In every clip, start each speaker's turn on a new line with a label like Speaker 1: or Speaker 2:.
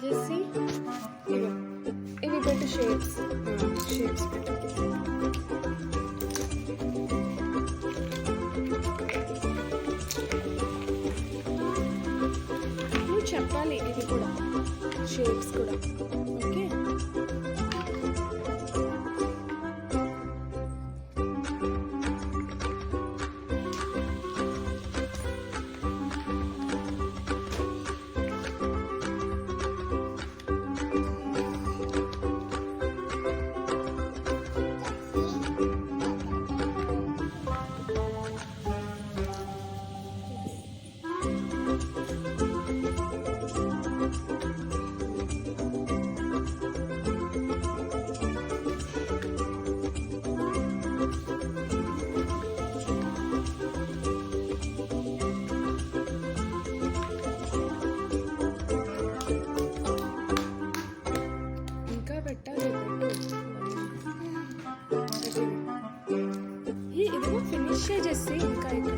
Speaker 1: Jessie ఇగో ఇవి పెట్టు shapes పెట్టు. నువ్వు చెప్పాలి ఇది కూడా షేప్స్ కూడా. ఓకే ఇదిగో ఫినిష్ చేసి ఇంకా ఇక్కడ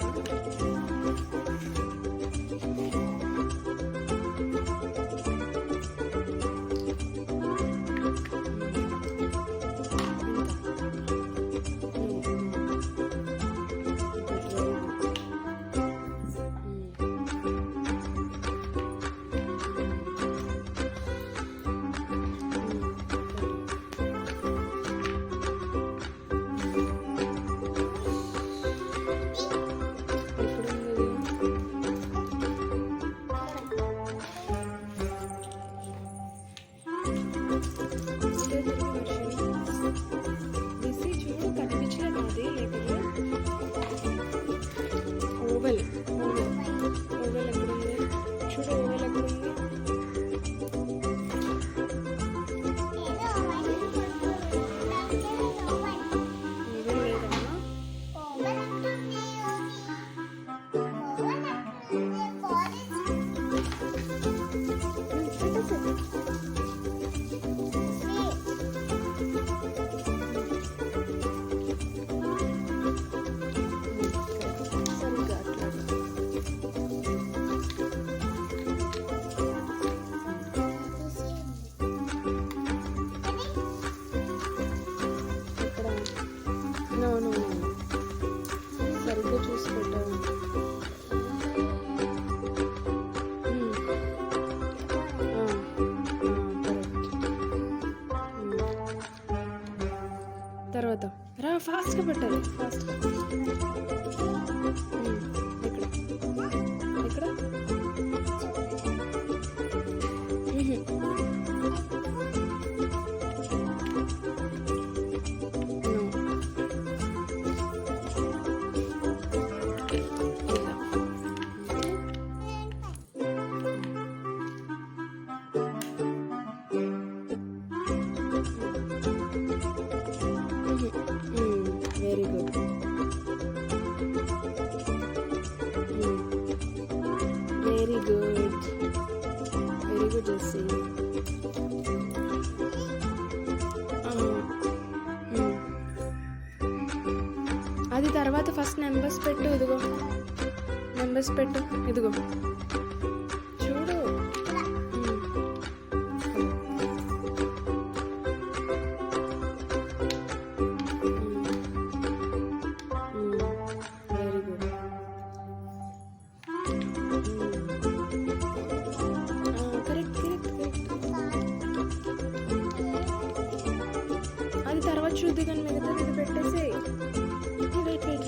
Speaker 1: ఓవెల్ ఎక్కడుంది చూడు, ఓవెల్ ఎక్కడుంది? ఓవెల్ లేదమ్మా. సరిగ్గా చూసి పెట్టావు. తర్వాత రా, ఫాస్ట్గా పెట్టాలి. ఫాస్ట్గా ఇక్కడ ఇక్కడ very good. Very good, very good Jessie. అది తర్వాత ఫస్ట్ నెంబర్స్ పెట్టు. ఇదిగో నెంబర్స్ పెట్టు. ఇదిగో చూడు. Very good. Correct correct correct. అది తర్వాత చూద్ది కానీ మిగతా ఇది పెట్టేసి వెయిట్ వెయిట్ వెయిట్.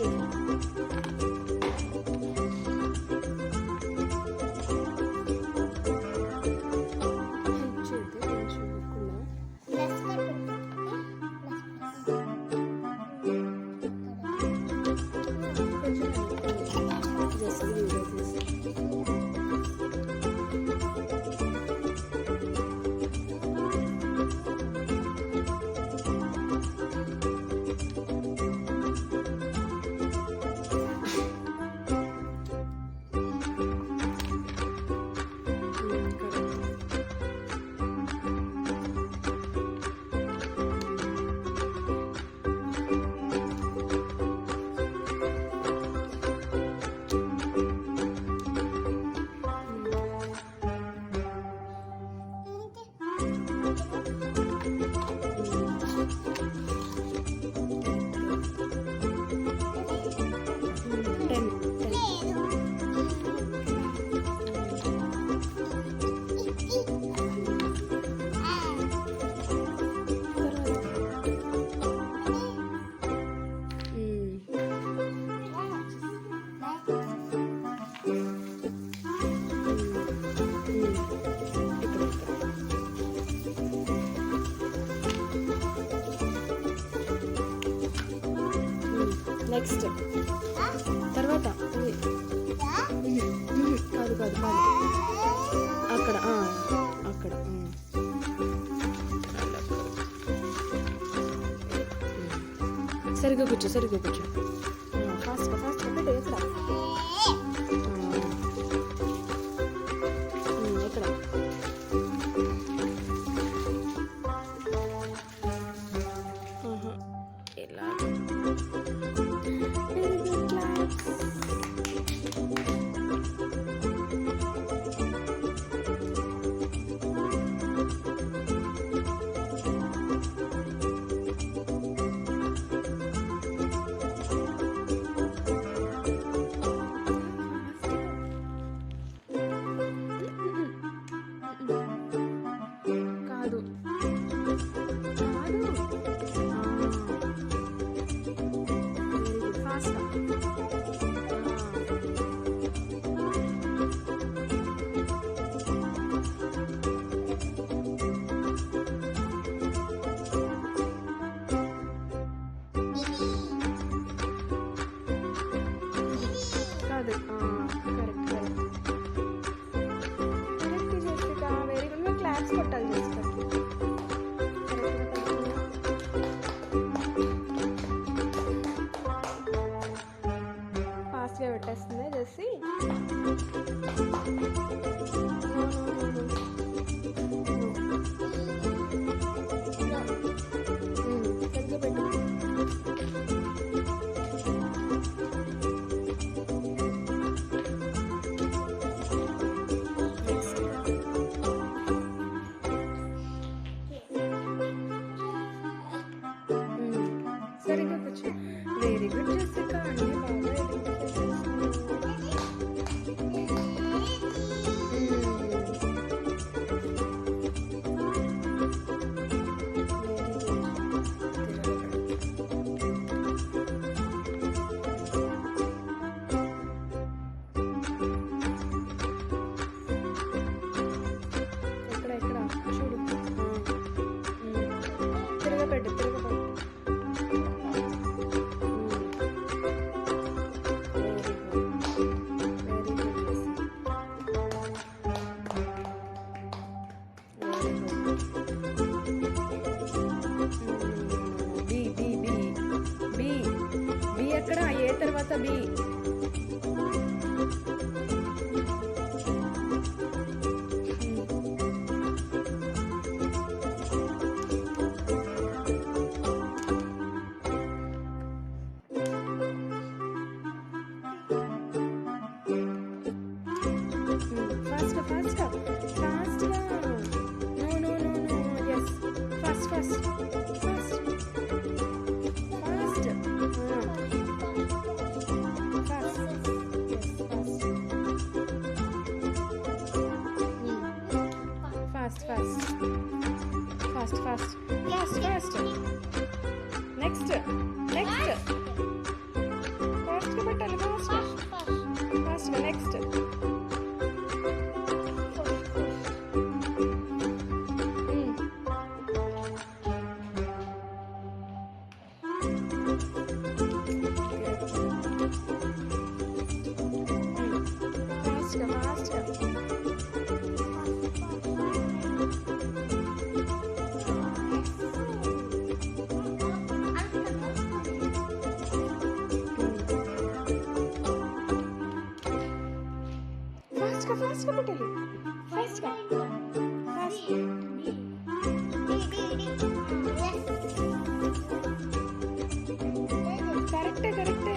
Speaker 1: నెక్స్ట్ తర్వాత కాదు కాదు కాదు అక్కడ అక్కడ సరిగ్గా కూర్చో ఫాస్ట్గా పెట్టు ఎక్కడ ఎక్కడ ఎలా కాదు ఫాస్ట్ కాదు కరెక్ట్ జెసికా వెరీ గుడ్ మీరు క్లాప్స్ కొట్టాలి జెసికా ఫాస్ట్గా పెట్టేస్తుంది జెస్సి సరిగ్గా పెట్టు సరిగ్గా కూర్చో వెరీ గుడ్ జెసికా అన్ని బాగా ఐడెంటిఫై ఎక్కడ చూడు తిరగబెట్టు బి ఎక్కడ ఏ తర్వాత బి ఫాస్ట్గా no yes fast fast next ఫాస్ట్గా పెట్టాలి ఫాస్ట్గా నెక్స్ట్ ఫాస్ట్గా పెట్టాలి ఫాస్ట్గా కరెక్టే